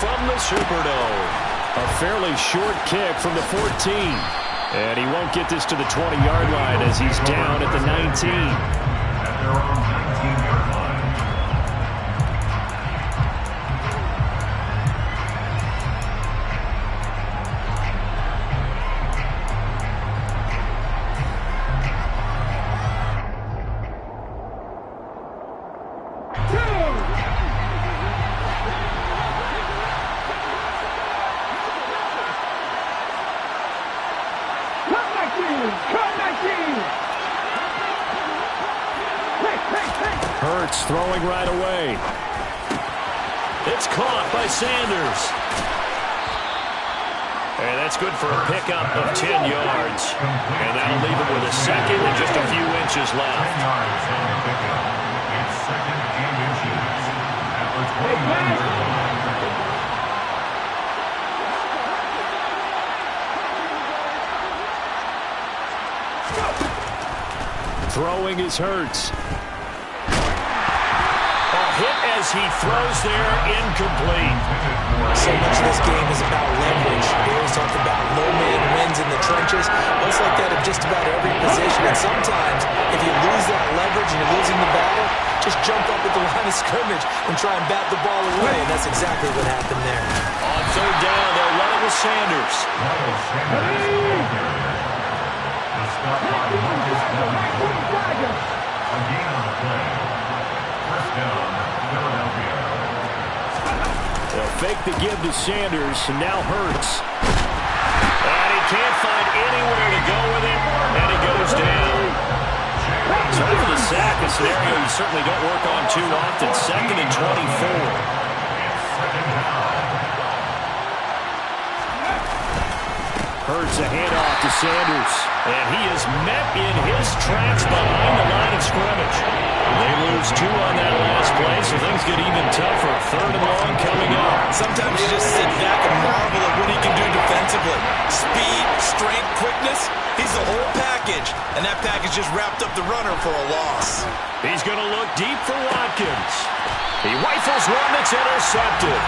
from the Superdome. A fairly short kick from the 14. And he won't get this to the 20-yard line as he's down at the 19. At their own 19-yard line. Hurts throwing right away. It's caught by Sanders. And that's good for a pickup of 10 yards. And that'll leave him with a second and just a few inches left. 10 yards on the pickup. It's second and inches at the 29-yard line. Throwing is Hurts. Hit as he throws there, incomplete. So much of this game is about leverage. We always talk about low man wins in the trenches. Well, it's like that in just about every position. And sometimes, if you lose that leverage and you're losing the battle, just jump up at the line of scrimmage and try and bat the ball away. And that's exactly what happened there. On third down, they'll run it with Sanders. Stop by Marcus again on the play. First down, Philadelphia. They'll fake the give to Sanders, and now Hurts. And he can't find anywhere to go with it, and he goes down. So for the sack, a scenario you certainly don't work on too often. Second and 24. Hurts a handoff to Sanders, and he is met in his tracks behind the line of scrimmage. They lose 2 on that last play, so things get even tougher. Third and long coming up. Sometimes you just sit back and marvel at what he can do defensively. Speed, strength, quickness, he's the whole package, and that package just wrapped up the runner for a loss. He's going to look deep for Watkins. He rifles one that's intercepted.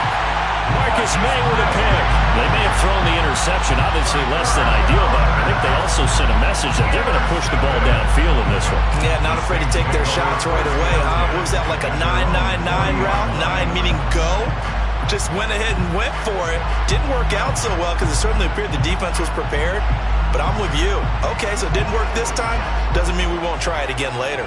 Marcus May with a pick. They may have thrown the interception, obviously less than ideal, but I think they also sent a message that they're going to push the ball downfield in this one. Yeah, not afraid to take their shots right away, huh? What was that, like a 9-9-9 route? 9 meaning go? Just went ahead and went for it. Didn't work out so well because it certainly appeared the defense was prepared, but I'm with you. Okay, so it didn't work this time. Doesn't mean we won't try it again later.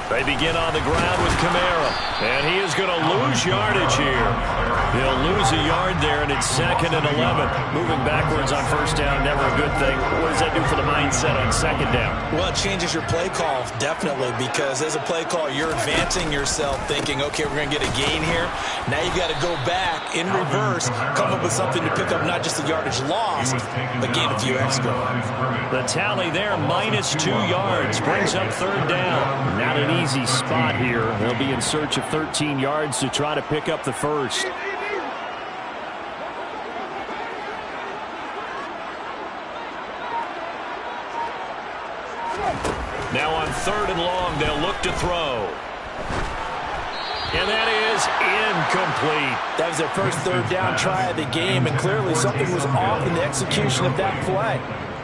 They begin on the ground with Kamara, and he is going to lose yardage here. He'll lose a yard there, and it's second and 11. Moving backwards on first down, never a good thing. What does that do for the mindset on second down? Well, it changes your play call, definitely, because as a play call, you're advancing yourself thinking, okay, we're going to get a gain here. Now you got to go back in reverse, come up with something to pick up not just the yardage lost, but gain a few extra. The tally there, -2 yards, brings up third down. Not an easy spot here. They'll be in search of 13 yards to try to pick up the first. Now on third and long, they'll look to throw. And that is incomplete. That was their first third down try of the game, and clearly something was off in the execution of that play.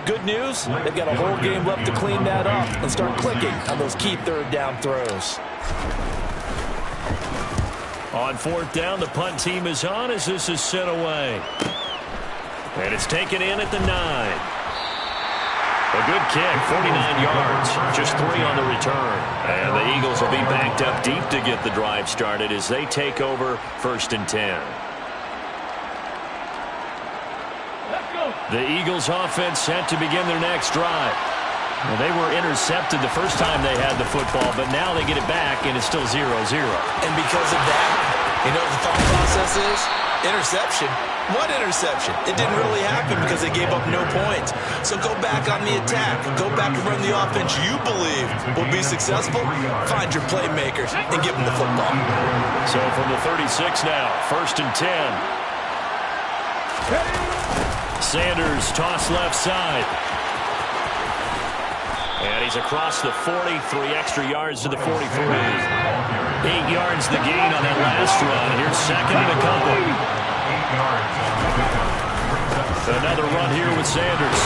Good news, they've got a whole game left to clean that up and start clicking on those key third down throws. On fourth down, the punt team is on as this is sent away. And it's taken in at the 9. A good kick, 49 yards, just 3 on the return. And the Eagles will be backed up deep to get the drive started as they take over first and 10. The Eagles offense set to begin their next drive. Well, they were intercepted the first time they had the football, but now they get it back, and it's still 0-0. And because of that, you know what the thought process is? Interception. What interception? It didn't really happen because they gave up no points. So go back on the attack. Go back and run the offense you believe will be successful. Find your playmakers and give them the football. So from the 36 now, first and 10. Sanders toss left side. And And he's across the 40, 3 extra yards to the 43. 8 yards the gain on that last run. And here's second and a couple. 8 yards on the pickup. Another run here with Sanders.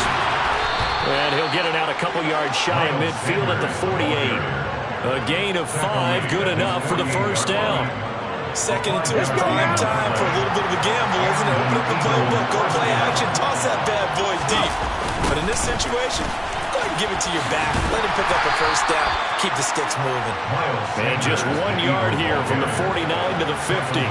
And he'll get it out a couple yards shy of midfield at the 48. A gain of 5, good enough for the first down. Second and 2 is prime time for a little bit of a gamble, isn't it? Open up the playbook, go play action, toss that bad boy deep. But in this situation, go ahead and give it to your back. Let him pick up a first down. Keep the sticks moving. And just 1 yard here from the 49 to the 50.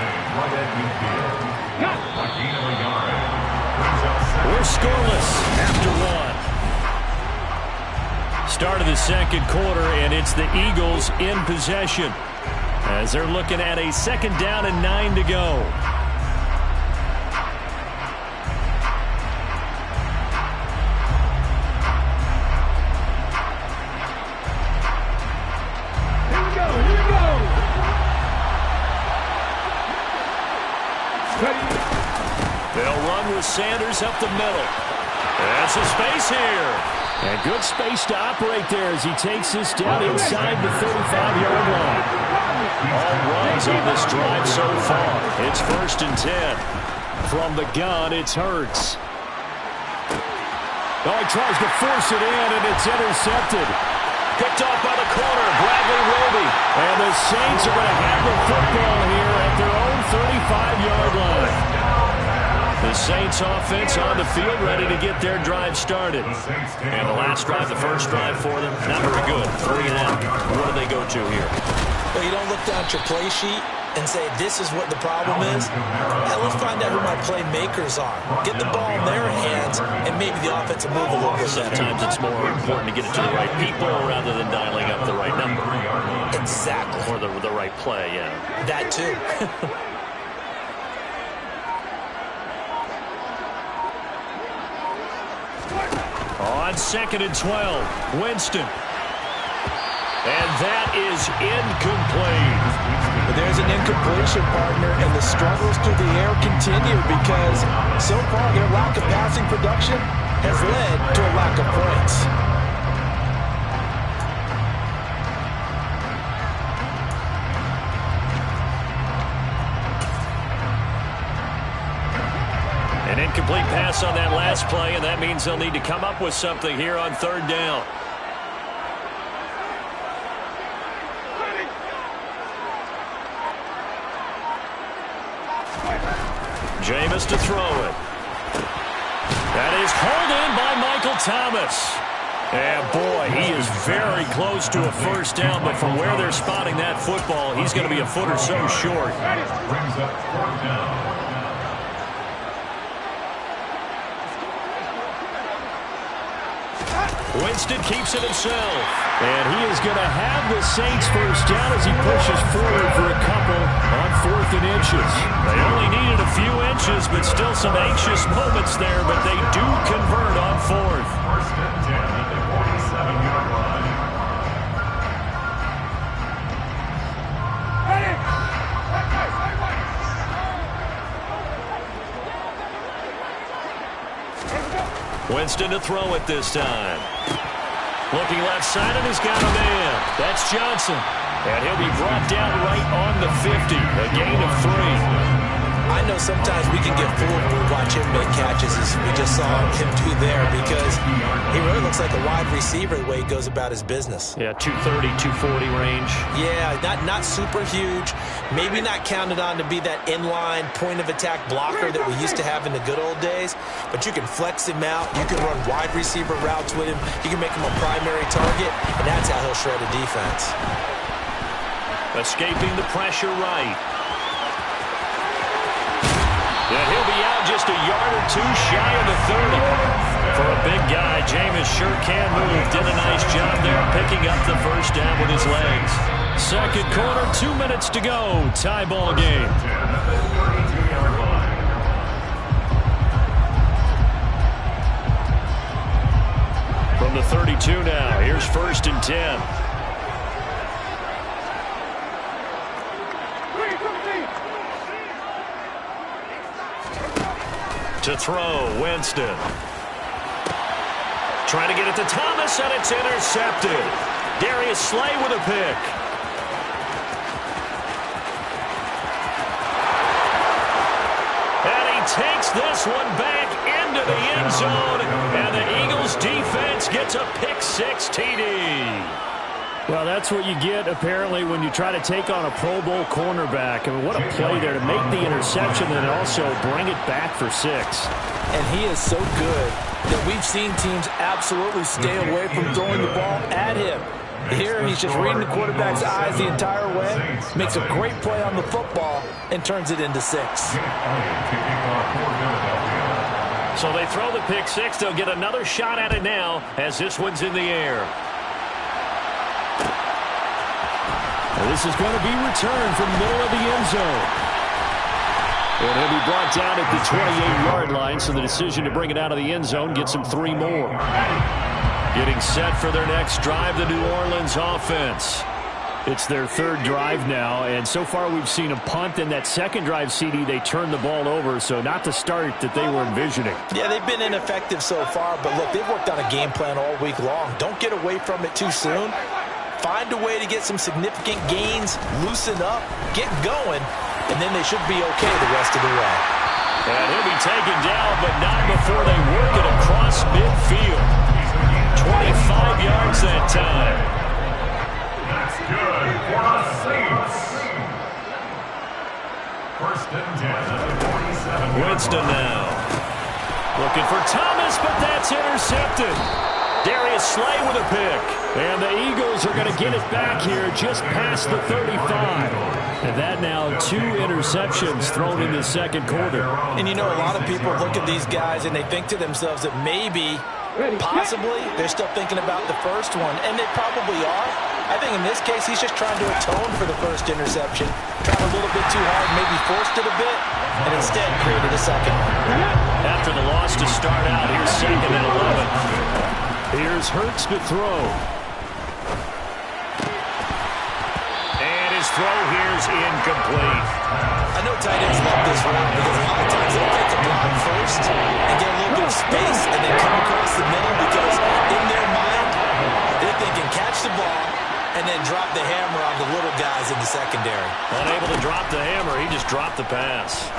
We're scoreless after 1. Start of the second quarter, and it's the Eagles in possession as they're looking at a second down and 9 to go. They'll run with Sanders up the middle. That's a space here. And good space to operate there as he takes this down inside the 35-yard line. All runs on this drive so far. It's 1st and 10. From the gun, it's Hurts. Oh, he tries to force it in, and it's intercepted. Picked off by the corner, Bradley Roby. And the Saints are going to have the football here at their own 35-yard line. The Saints offense on the field, ready to get their drive started. And the last drive, the first drive for them, not very good. 3 and out. What do they go to here? Well, you don't look down at your play sheet and say, this is what the problem is. Now, let's find out who my playmakers are. Get the ball in their hands, and maybe the offense will move a little bit better. Sometimes it's more important to get it to the right people rather than dialing up the right number. Exactly. Or the right play, yeah. That, too. On 2nd and 12, Winston. And that is incomplete. But there's an incompletion, partner, and the struggles through the air continue because so far their lack of passing production has led to a lack of points. An incomplete pass on that last play, and that means they'll need to come up with something here on 3rd down. Jameis to throw it. That is hauled in by Michael Thomas. And boy, he is very close to a first down, but from where they're spotting that football, he's going to be a foot or so short. Brings up 4th down. Winston keeps it himself. And he is going to have the Saints first down as he pushes forward for a couple on 4th and inches. They only needed a few inches, but still some anxious moments there, but they do convert on 4th. 1st and 10 at the 47-yard line. Winston to throw it this time. Looking left side, and he's got a man. That's Johnson. And he'll be brought down right on the 50. A gain of 3. I know sometimes we can get fooled when we watch him make catches as we just saw him do there because he really looks like a wide receiver the way he goes about his business. Yeah, 230, 240 range. Yeah, not super huge. Maybe not counted on to be that inline point-of-attack blocker that we used to have in the good old days, but you can flex him out. You can run wide receiver routes with him. You can make him a primary target, and that's how he'll shred a defense. Escaping the pressure right. And he'll be out just a yard or two shy of the 30. For a big guy, Jameis sure can move. Did a nice job there picking up the first down with his legs. Second quarter, 2 minutes to go. Tie ball game. From the 32 now, here's 1st and 10. To throw, Winston. Trying to get it to Thomas, and it's intercepted. Darius Slay with a pick. And he takes this one back into the end zone, and the Eagles defense gets a pick-6 TD. Well, that's what you get, apparently, when you try to take on a Pro Bowl cornerback. I mean, what a play there to make the interception and also bring it back for 6. And he is so good that we've seen teams absolutely stay away from throwing the ball at him. Here, he's just reading the quarterback's eyes the entire way, makes a great play on the football, and turns it into 6. So they throw the pick-6. They'll get another shot at it now as this one's in the air. This is going to be returned from the middle of the end zone. And he'll be brought down at the 28-yard line, so the decision to bring it out of the end zone gets him 3 more. Getting set for their next drive, the New Orleans offense. It's their 3rd drive now, and so far we've seen a punt. In that second drive, CD, they turned the ball over, so not the start that they were envisioning. Yeah, they've been ineffective so far, but look, they've worked on a game plan all week long. Don't get away from it too soon. Find a way to get some significant gains, loosen up, get going, and then they should be okay the rest of the way. And he'll be taken down, but not before they work it across midfield. 25 yards that time. That's good for the Saints. First and 10 at the 47. Winston now. Looking for Thomas, but that's intercepted. Darius Slay with a pick. And the Eagles are going to get it back here just past the 35. And that now 2 interceptions thrown in the second quarter. And you know, a lot of people look at these guys and they think to themselves that maybe, possibly, they're still thinking about the first one. And they probably are. I think in this case, he's just trying to atone for the first interception. Tried a little bit too hard, maybe forced it a bit, and instead created a second one. After the loss to start out, here's 2nd and 11. Here's Hurts to throw. And his throw here's incomplete. I know tight ends love this route because a lot of times they'll get the block first and get a little bit of space and then come across the middle because in their mind, they're thinking catch the ball and then drop the hammer on the little guys in the secondary. Unable to drop the hammer, he just dropped the pass.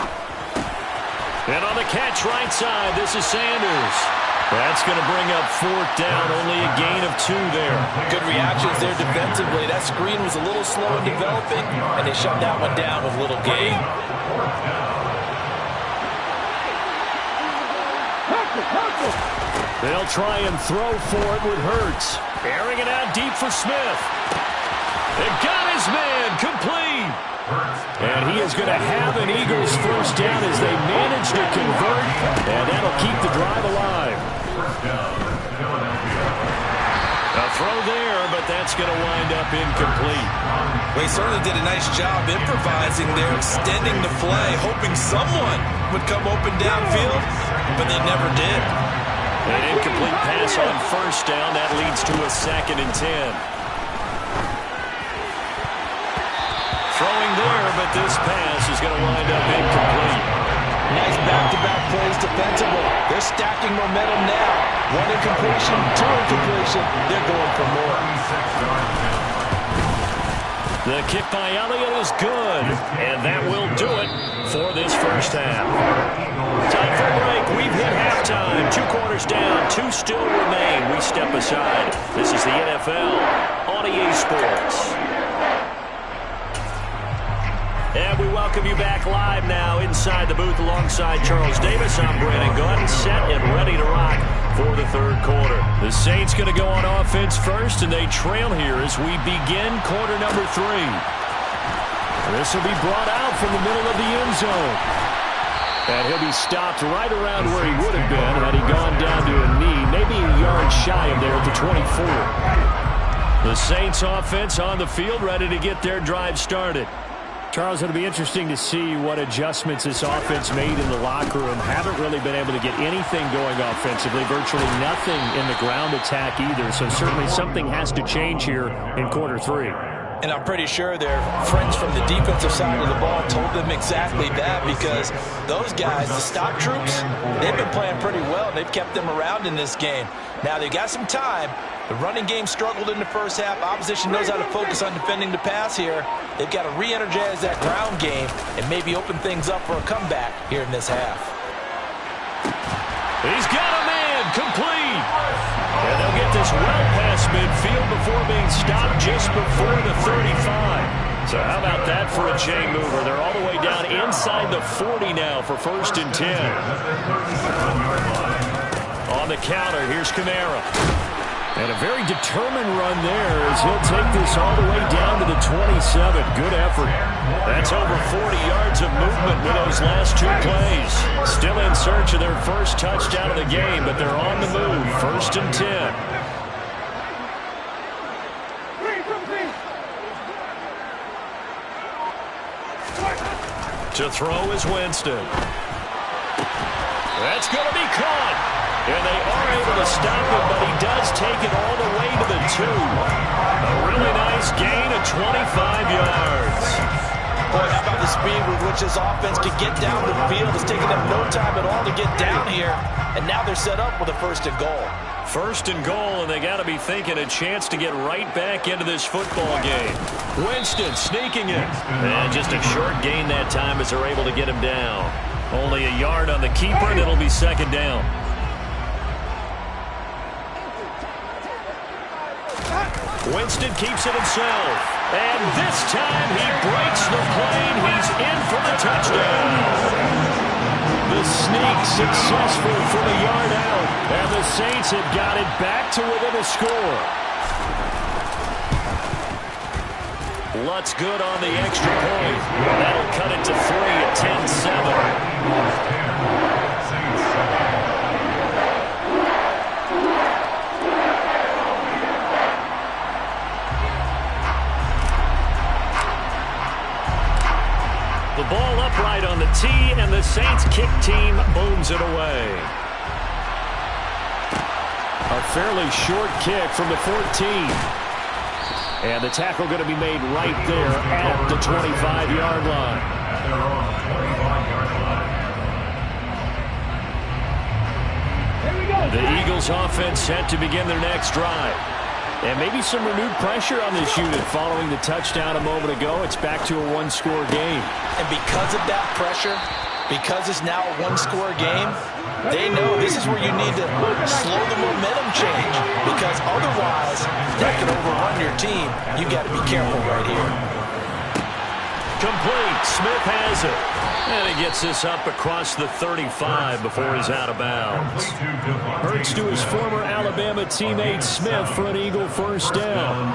And on the catch right side, this is Sanders. That's going to bring up 4th down, only a gain of 2 there. Good reactions there defensively. That screen was a little slow in developing, and they shut that one down with little gain. They'll try and throw for it with Hurts. Airing it out deep for Smith. They got his man, complete. And he is going to have an Eagles first down as they manage to convert, and that'll keep the drive alive. A throw there, but that's going to wind up incomplete. Well, he certainly did a nice job improvising there, extending the play, hoping someone would come open downfield, but they never did. An incomplete pass on first down. That leads to a 2nd and 10. Throwing there, but this pass is going to wind up incomplete. Nice back-to-back plays defensively. They're stacking momentum now. 1 incompletion, 2 incompletion. They're going for more. The kick by Elliott is good, and that will do it for this first half. Time for a break. We've hit halftime. 2 quarters down, 2 still remain. We step aside. This is the NFL on EA Sports. And we welcome you back live now inside the booth alongside Charles Davis. I'm Brandon Gunn, set and ready to rock for the 3rd quarter. The Saints going to go on offense first, and they trail here as we begin quarter number 3. This will be brought out from the middle of the end zone. And he'll be stopped right around where he would have been had he gone down to a knee, maybe a yard shy of there at the 24. The Saints offense on the field, ready to get their drive started. Charles, it'll be interesting to see what adjustments this offense made in the locker room. Haven't really been able to get anything going offensively, virtually nothing in the ground attack either. So certainly something has to change here in quarter 3. And I'm pretty sure their friends from the defensive side of the ball told them exactly that, because those guys, the stop troops, they've been playing pretty well. They've kept them around in this game. Now, they've got some time. The running game struggled in the first half. Opposition knows how to focus on defending the pass here. They've got to re-energize that ground game and maybe open things up for a comeback here in this half. He's got a man, complete. And they'll get this well past midfield before being stopped just before the 35. So how about that for a chain mover? They're all the way down inside the 40 now for 1st and 10. On the counter, here's Kamara. And a very determined run there as he'll take this all the way down to the 27. Good effort. That's over 40 yards of movement with those last 2 plays. Still in search of their first touchdown of the game, but they're on the move. 1st and 10. To throw is Winston. That's going to be caught. And they are able to stop him, but he does take it all the way to the 2. A really nice gain of 25 yards. Boy, how about the speed with which this offense can get down the field? It's taking them no time at all to get down here. And now they're set up with a 1st and goal. 1st and goal, and they got to be thinking a chance to get right back into this football game. Winston sneaking it. And just a short gain that time as they're able to get him down. Only a yard on the keeper, and it'll be 2nd down. Winston keeps it himself. And this time he breaks the plane. He's in for the touchdown. The sneak successful from a yard out. And the Saints have got it back to within a score. Lutz good on the extra point. That'll cut it to 3 at 10-7. The ball upright on the tee, and the Saints kick team booms it away. A fairly short kick from the 14. And the tackle going to be made right there at the 25-yard line. The Eagles offense set to begin their next drive. And maybe some renewed pressure on this unit following the touchdown a moment ago. It's back to a 1-score game. And because of that pressure, because it's now a 1-score game, they know this is where you need to slow the momentum change, because otherwise that can overrun your team. You got to be careful right here. Complete. Smith has it. And he gets this up across the 35 before he's out of bounds. Hurts to his former Alabama teammate Smith for an Eagle 1st down.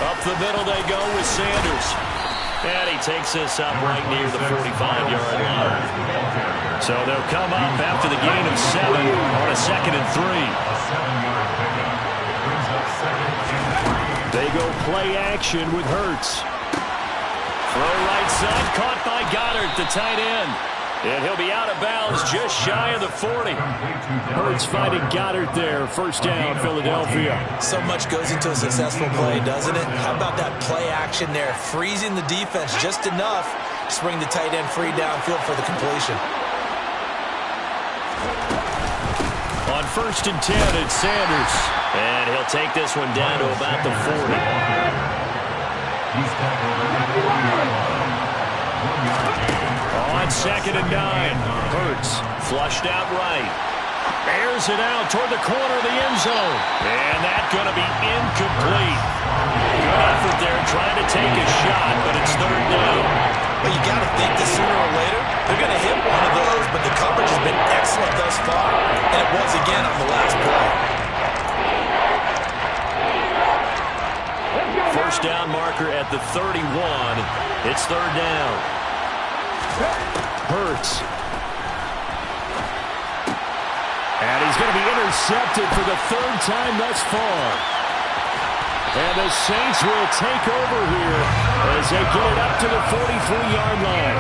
Up the middle they go with Sanders. And he takes this up right near the 45-yard line. So they'll come up after the gain of 7 on a 2nd and 3. They go play action with Hurts. Throw right side, caught by Goddard, the tight end. And he'll be out of bounds just shy of the 40. Hurts finding Goddard there. 1st down, Philadelphia. So much goes into a successful play, doesn't it? How about that play action there? Freezing the defense just enough to bring the tight end free downfield for the completion. On 1st and 10, it's Sanders. And he'll take this one down to about the 40. On 2nd and 9, Hurts flushed out right. Airs it out toward the corner of the end zone. And that's going to be incomplete. Good effort there trying to take a shot, but it's 3rd down. Well, you got to think that sooner or later they're going to hit one of those, but the coverage has been excellent thus far, and it was again on the last play. 1st down marker at the 31. It's 3rd down. Hurts. And he's going to be intercepted for the 3rd time thus far. And the Saints will take over here as they get it up to the 43-yard line.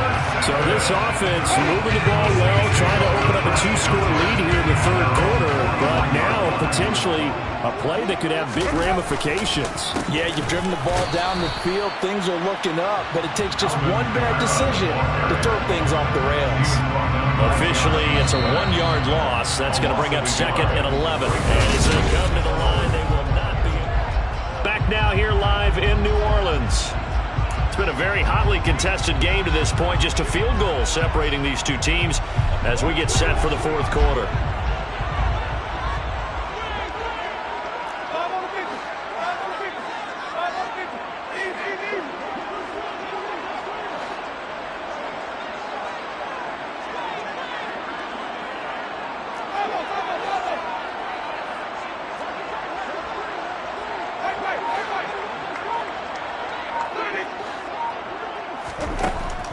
So this offense moving the ball well, trying to open up a two-score lead here in the third quarter, but now potentially a play that could have big ramifications. Yeah, you've driven the ball down the field. Things are looking up, but it takes just one bad decision to throw things off the rails. Officially, it's a 1-yard loss. That's going to bring up 2nd and 11. And as they come to the line, they will not be. Back now here live in New Orleans. It's been a very hotly contested game to this point. Just a field goal separating these two teams as we get set for the fourth quarter.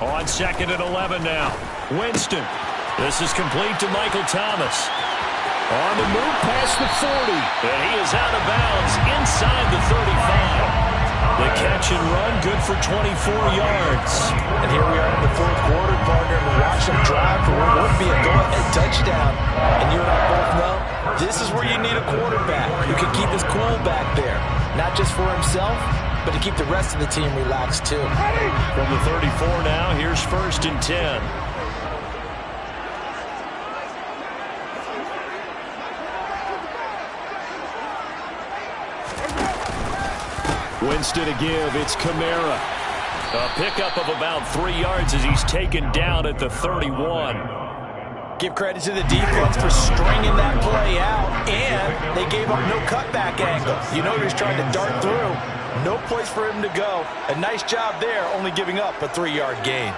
On 2nd and 11 now. Winston. This is complete to Michael Thomas. On the move past the 40. And he is out of bounds inside the 35. The catch and run good for 24 yards. And here we are in the fourth quarter, partner, and watch them drive for what would be a go-ahead touchdown. And you and I both know this is where you need a quarterback who can keep his cool back there. Not just for himself, but to keep the rest of the team relaxed too. From the 34 now, here's 1st and 10. Winston to give, it's Kamara. A pickup of about 3 yards as he's taken down at the 31. Give credit to the defense for stringing that play out, and they gave up no cutback angle. You know he was trying to dart through. No place for him to go. A nice job there, only giving up a 3-yard gain.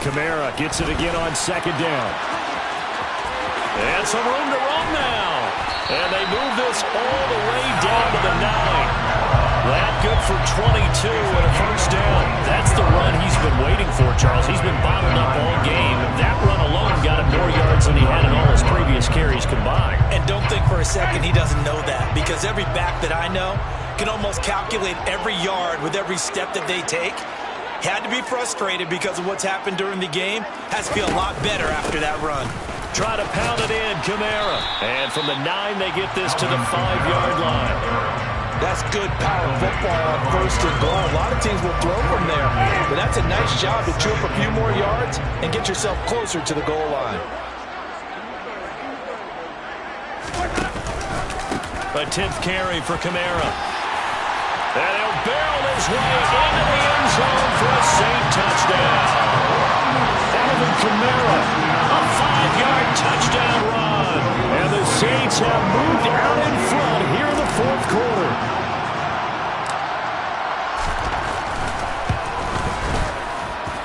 Kamara gets it again on 2nd down. And some room to run now. And they move this all the way down to the 9. That good for 22 and a 1st down. That's the run he's been waiting for, Charles. He's been bottled up all game. That run alone got him more yards than he had in all his previous carries combined. And don't think for a second he doesn't know that, because every back that I know can almost calculate every yard with every step that they take. Had to be frustrated because of what's happened during the game. Has to feel a lot better after that run. Try to pound it in, Kamara. And from the 9, they get this to the 5-yard line. That's good power football on 1st and goal. A lot of teams will throw from there, but that's a nice job to chew up a few more yards and get yourself closer to the goal line. A 10th carry for Kamara. And he'll barrel his way into the end zone for a safe touchdown. Alvin Kamara, a 5-yard touchdown run. And the Saints have moved out in front here in the fourth quarter.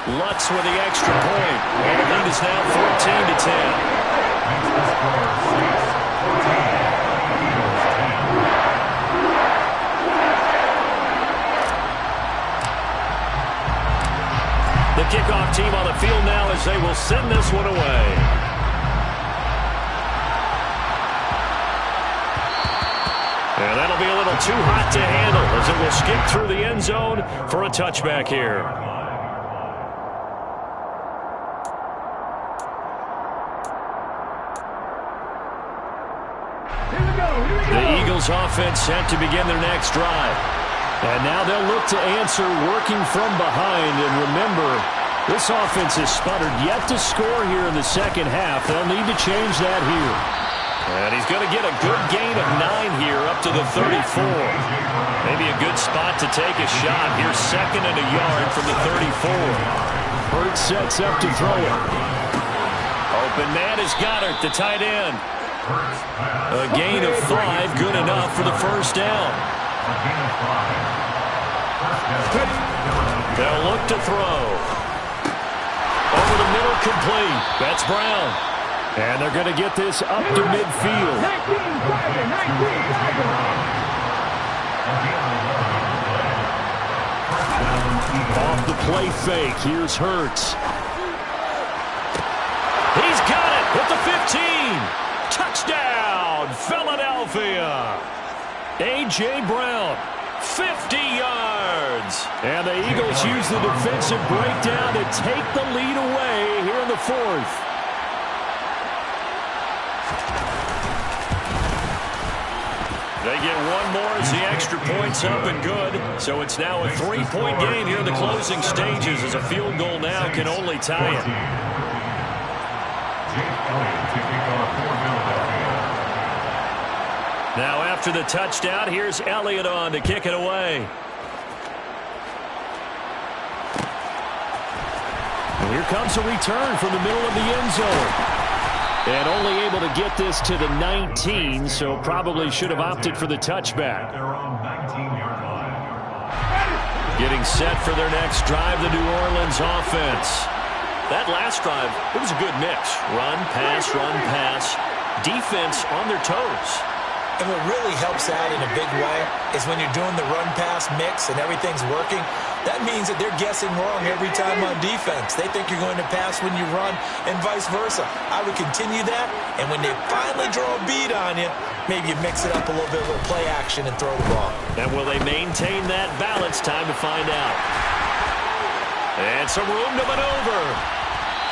Lutz with the extra point. And the lead is now 14-10. The kickoff team on the field now as they will send this one away. And that'll be a little too hot to handle as it will skip through the end zone for a touchback here. The Eagles offense set to begin their next drive. And now they'll look to answer working from behind. And remember, this offense has sputtered yet to score here in the second half. They'll need to change that here. And he's going to get a good gain of 9 here up to the 34. Maybe a good spot to take a shot. Here's 2nd and a yard from the 34. Hurts sets up to throw it. Open man is Goddard, the tight end. A gain of 5, good enough for the 1st down. They'll look to throw. Over the middle, complete. That's Brown. And they're going to get this up to midfield. Off the play fake. Here's Hurts. He's got it at the 15. Touchdown, Philadelphia. A.J. Brown, 50 yards. And the Eagles use the defensive breakdown to take the lead away here in the fourth. They get one more as the extra point's up and good. So it's now a 3-point game here in the closing stages, as a field goal now can only tie it. Now after the touchdown, here's Elliott on to kick it away. And here comes a return from the middle of the end zone. And only able to get this to the 19, so probably should have opted for the touchback. Getting set for their next drive, the New Orleans offense. That last drive, it was a good mix. Run, pass, defense on their toes. And what really helps out in a big way is when you're doing the run-pass mix and everything's working, that means that they're guessing wrong every time on defense. They think you're going to pass when you run and vice versa. I would continue that, and when they finally draw a bead on you, maybe you mix it up a little bit with play action and throw the ball. And will they maintain that balance? Time to find out. And some room to maneuver.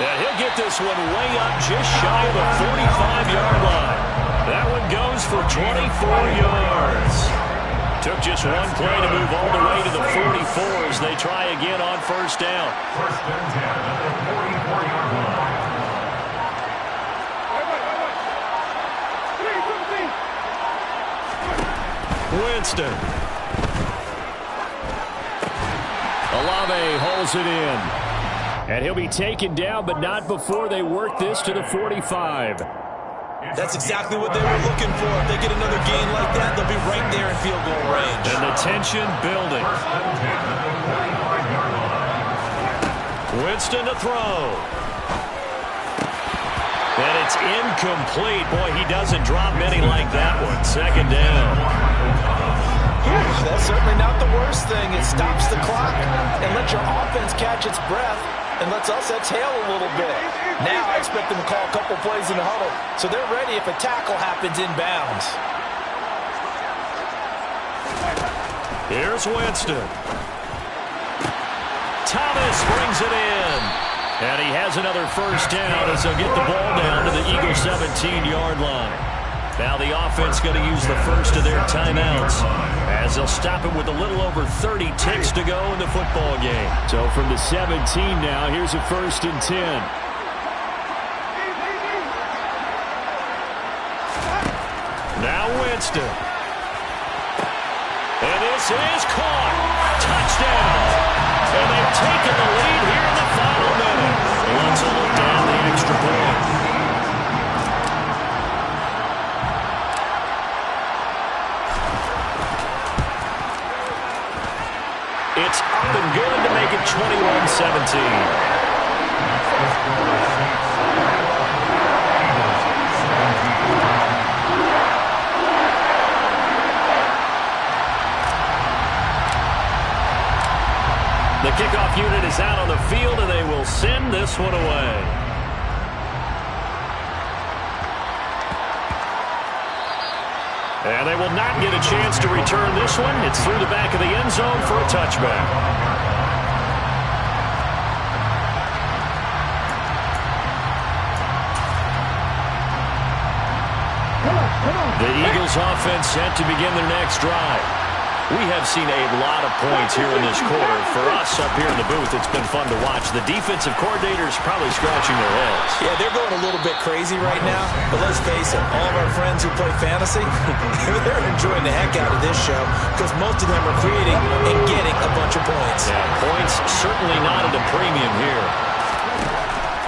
And he'll get this one way up just shy of the 45-yard line. That one goes for 24 yards. Took just one play to move all the way to the 44 as they try again on first down. First and 10 at the 44-yard line. Winston. Olave holds it in. And he'll be taken down, but not before they work this to the 45. That's exactly what they were looking for. If they get another gain like that, they'll be right there in field goal range. And the tension building. Winston to throw. And it's incomplete. Boy, he doesn't drop many like that one. Second down. That's certainly not the worst thing. It stops the clock and lets your offense catch its breath and lets us exhale a little bit. Now I expect them to call a couple plays in the huddle, so they're ready if a tackle happens inbounds. Here's Winston. Thomas brings it in. And he has another first down as they'll get the ball down to the Eagles' 17-yard line. Now the offense going to use the first of their timeouts as they'll stop it with a little over 30 ticks to go in the football game. So from the 17 now, here's a 1st and 10. Now Winston. And this is caught. Touchdown. And they've taken the lead here in the final minute. Let's look down the extra point. It's up and good to make it 21-17. The kickoff unit is out on the field, and they will send this one away. And they will not get a chance to return this one. It's through the back of the end zone for a touchback. The Eagles offense set to begin their next drive. We have seen a lot of points here in this quarter. For us up here in the booth, it's been fun to watch. The defensive coordinators probably scratching their heads. Yeah, they're going a little bit crazy right now. But let's face it, all of our friends who play fantasy, they're enjoying the heck out of this show because most of them are creating and getting a bunch of points. Yeah, points certainly not at a premium here.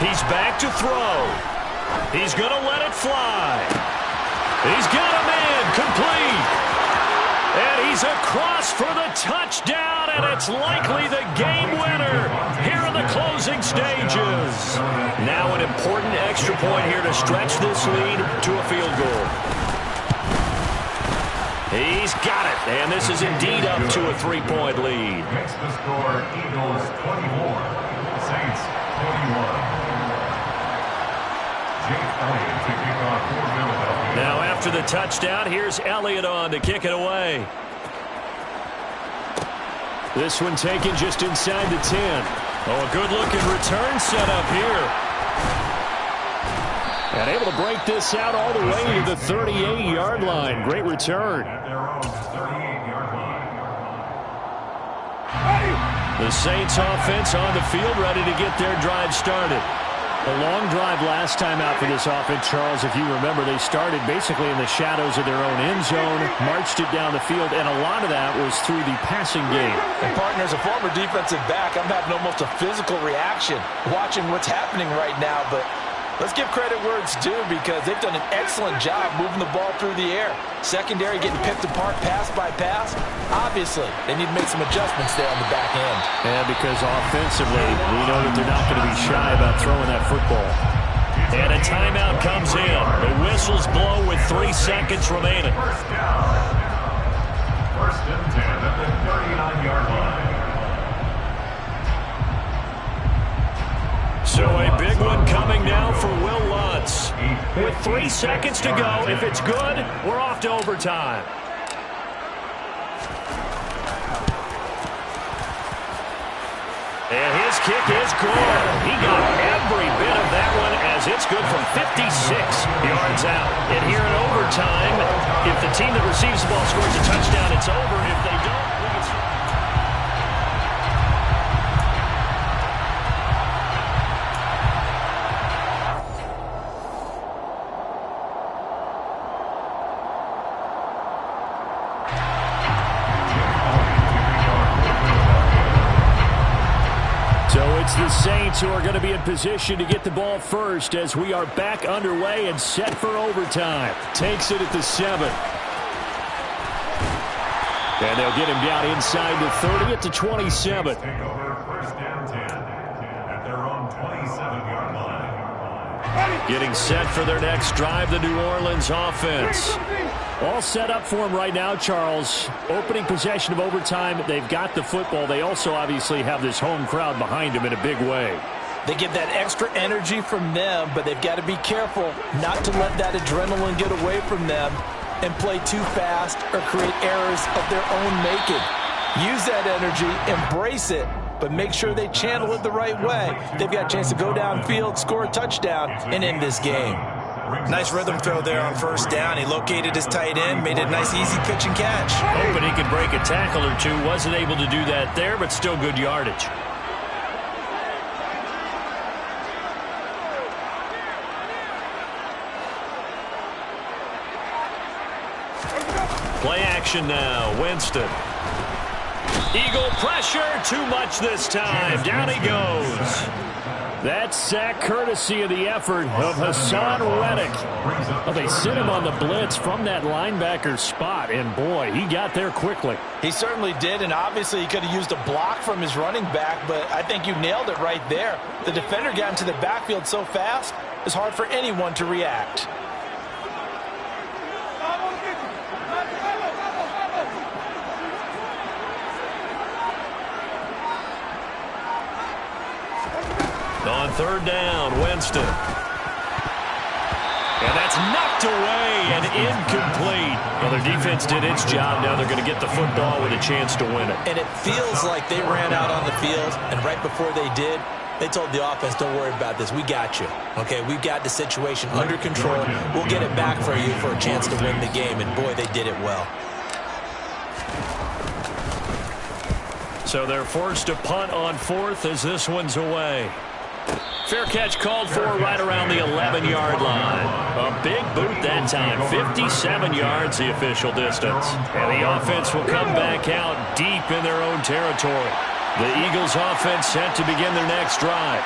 He's back to throw. He's going to let it fly. He's got him in, complete. And he's across for the touchdown, and it's likely the game winner here in the closing stages. Now an important extra point here to stretch this lead to a field goal. He's got it, and this is indeed up to a 3-point lead. Makes the score Eagles 24, Saints 21. Jake Elliott to kick off for Philadelphia. Now after the touchdown, here's Elliott on to kick it away. This one taken just inside the 10. Oh, a good-looking return set up here. And able to break this out all the way to the 38-yard line. Great return. The Saints offense on the field, ready to get their drive started. A long drive last time out for this offense, Charles. If you remember, they started basically in the shadows of their own end zone, marched it down the field, and a lot of that was through the passing game. And, partner, as a former defensive back, I'm having almost a physical reaction watching what's happening right now. But let's give credit where it's due because they've done an excellent job moving the ball through the air. Secondary getting picked apart pass by pass. Obviously, they need to make some adjustments there on the back end. And because offensively, we know that they're not going to be shy about throwing that football. And a timeout comes in. The whistles blow with 3 seconds remaining. First and 10 at the 39-yard line. So a big one coming now for Will Lutz. With 3 seconds to go, if it's good, we're off to overtime. And his kick is good. He got every bit of that one as it's good from 56 yards out. And here in overtime, if the team that receives the ball scores a touchdown, it's over. If they don't, the Saints who are going to be in position to get the ball first as we are back underway and set for overtime. Takes it at the 7. And they'll get him down inside the 30 at the 27. Take over first and 10 at their own 27-yard line. Getting set for their next drive, the New Orleans offense. All set up for him right now, Charles. Opening possession of overtime. They've got the football. They also obviously have this home crowd behind them in a big way. They get that extra energy from them, but they've got to be careful not to let that adrenaline get away from them and play too fast or create errors of their own making. Use that energy, embrace it, but make sure they channel it the right way. They've got a chance to go downfield, score a touchdown, and end this game. Nice rhythm throw there on first down. He located his tight end, made it a nice easy pitch and catch. Hoping he could break a tackle or two. Wasn't able to do that there, but still good yardage. Play action now. Winston. Eagle pressure. Too much this time. Down he goes. That sack courtesy of the effort of Hassan Reddick. Well, they sit him on the blitz from that linebacker spot, and boy, he got there quickly. He certainly did, and obviously he could have used a block from his running back, but I think you nailed it right there. The defender got into the backfield so fast, it's hard for anyone to react. On third down, Winston. And that's knocked away and incomplete. Well, their defense did its job. Now they're going to get the football with a chance to win it. And it feels like they ran out on the field, and right before they did, they told the offense, don't worry about this. We got you. Okay, we've got the situation under control. We'll get it back for you for a chance to win the game. And, boy, they did it well. So they're forced to punt on fourth as this one's away. Fair catch called for right around the 11-yard line. A big boot that time. 57 yards the official distance. And the offense will come back out deep in their own territory. The Eagles offense set to begin their next drive.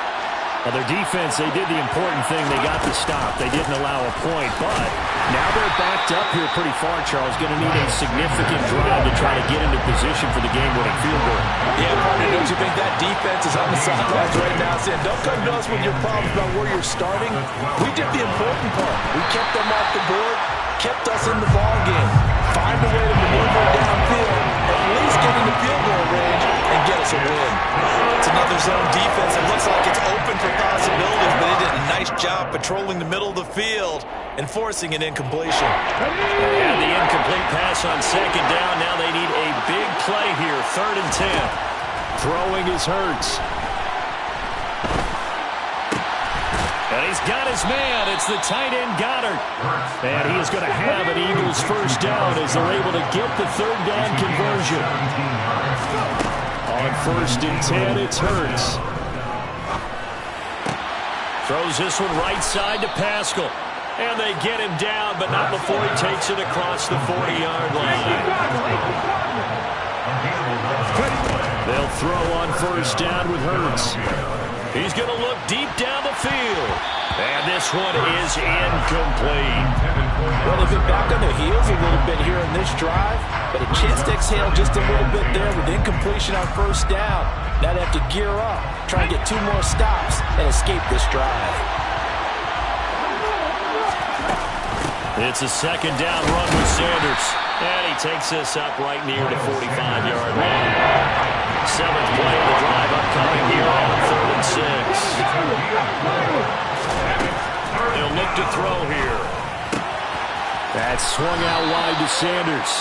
Well, their defense, they did the important thing. They got the stop. They didn't allow a point, but now they're backed up here pretty far, Charles. Going to need a significant drive to try to get into position for the game-winning field goal. Yeah, partner, don't you think that defense is on the sidelines right now saying, don't come to us with your problems about where you're starting? We did the important part. We kept them off the board, kept us in the ball game. Find a way to maneuver downfield, at least get in the field goal range, and and get us a win. It's another zone defense. It looks like it's open for possibilities, but they did a nice job patrolling the middle of the field and forcing an incompletion. They had the incomplete pass on second down. Now they need a big play here, 3rd and 10. Throwing is Hurts. And he's got his man. It's the tight end, Goddard. And he is going to have an Eagles first down as they're able to get the 3rd down conversion. On 1st and 10, it's Hurts. Throws this one right side to Pascal. And they get him down, but not before he takes it across the 40-yard line. They'll throw on 1st down with Hurts. He's going to look deep down the field. And this one is incomplete. Well, they've been back on their heels a little bit here in this drive, but a chance to exhale just a little bit there with incompletion on 1st down. Now they have to gear up, try and get 2 more stops, and escape this drive. It's a 2nd down run with Sanders. And he takes this up right near the 45-yard line. 7th play of the drive upcoming here on 3rd and 6. He'll look to throw here. That's swung out wide to Sanders.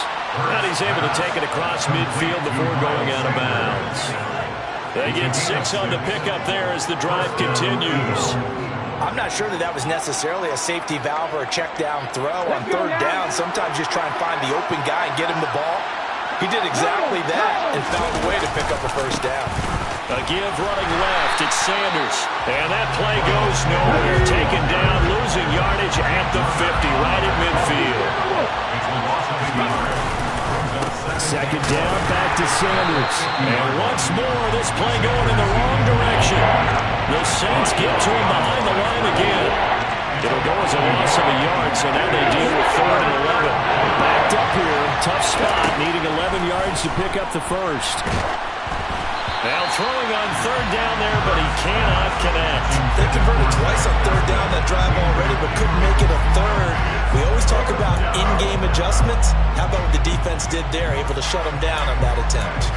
And he's able to take it across midfield before going out of bounds. They get 6 on the pickup there as the drive continues. I'm not sure that was necessarily a safety valve or a check down throw on 3rd down. Sometimes just try and find the open guy and get him the ball. He did exactly that and found a way to pick up a 1st down. A give running left. It's Sanders. And that play goes nowhere. Taken down, losing yardage at the 50, right at midfield. 2nd down, back to Sanders. And once more, this play going in the wrong direction. The Saints get to him behind the line again. It'll go as a loss of a yard, so now they deal with 3rd and 11. Backed up here, tough spot, needing 11 yards to pick up the 1st. Now throwing on 3rd down there, but he cannot connect. They converted twice on 3rd down that drive already, but couldn't make it a 3rd. We always talk about in-game adjustments. How about what the defense did there, able to shut them down on that attempt?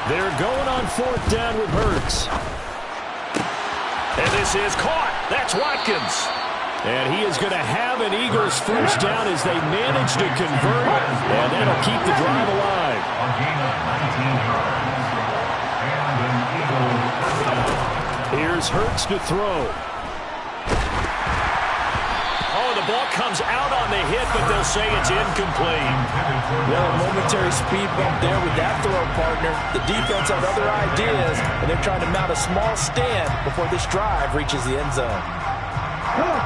They're going on 4th down with Hurts. And this is caught. That's Watkins. And he is going to have an Eagles first down as they manage to convert. And that'll keep the drive alive. Here's Hurts to throw. Oh, the ball comes out on the hit, but they'll say it's incomplete. Well, a momentary speed bump there with that throw, partner. The defense had other ideas, and they're trying to mount a small stand before this drive reaches the end zone.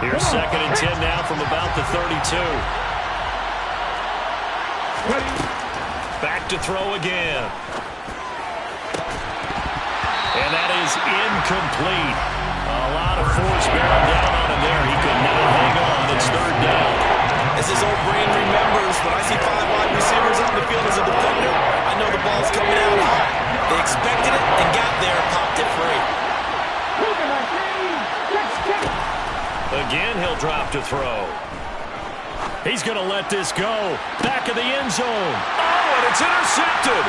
Here's 2nd and 10 now from about the 32. Back to throw again. And that is incomplete. A lot of force bearing down on him there. He could not hang on. It's 3rd down. As his old brain remembers, when I see 5 wide receivers on the field as a defender, I know the ball's coming out high. They expected it and got there and popped it free. Again, he'll drop to throw. He's going to let this go. Back of the end zone. Oh, and it's intercepted.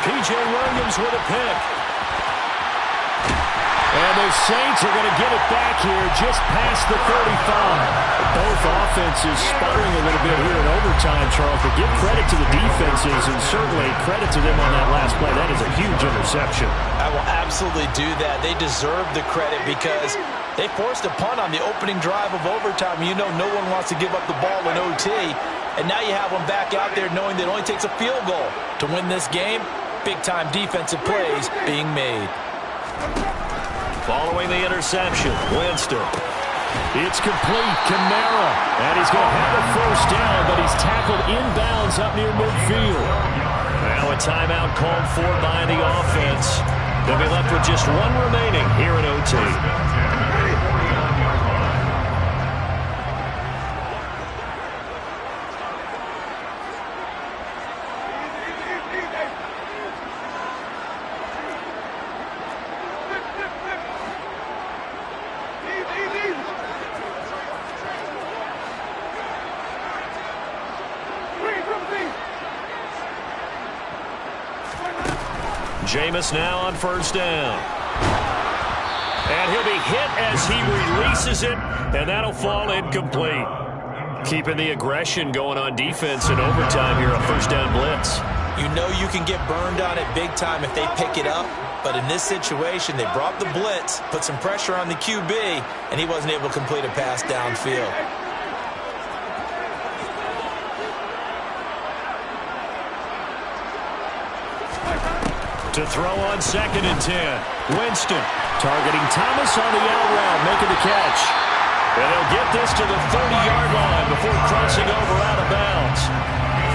P.J. Williams with a pick. And the Saints are going to get it back here just past the 35. Both offenses sputtering a little bit here in overtime, Charles, but give credit to the defenses and certainly credit to them on that last play. That is a huge interception. I will absolutely do that. They deserve the credit because they forced a punt on the opening drive of overtime. You know no one wants to give up the ball in OT. And now you have them back out there knowing that it only takes a field goal to win this game. Big-time defensive plays being made. Following the interception, Winston. It's complete. Kamara. And he's going to have a first down, but he's tackled inbounds up near midfield. Now a timeout called for by the offense. They'll be left with just 1 remaining here in OT. Jameis now on first down. And he'll be hit as he releases it, and that'll fall incomplete. Keeping the aggression going on defense in overtime here, a first down blitz. You know you can get burned on it big time if they pick it up, but in this situation, they brought the blitz, put some pressure on the QB, and he wasn't able to complete a pass downfield. To throw on 2nd and 10. Winston targeting Thomas on the out route, making the catch. And he'll get this to the 30-yard line before crossing over out of bounds.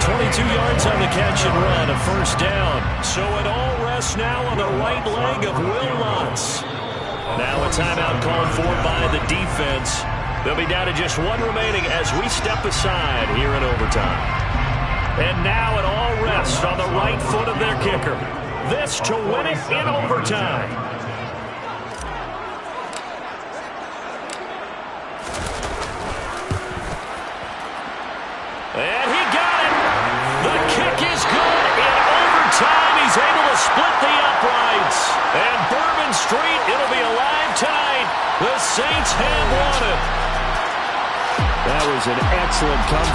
22 yards on the catch and run, a first down. So it all rests now on the right leg of Will Lutz. Now a timeout called for by the defense. They'll be down to just one remaining as we step aside here in overtime. And now it all rests on the right foot of their kicker. This to win it in overtime. And he got it. The kick is good. In overtime, he's able to split the uprights. And Bourbon Street, it'll be alive tonight. The Saints have won it. That was an excellent comeback.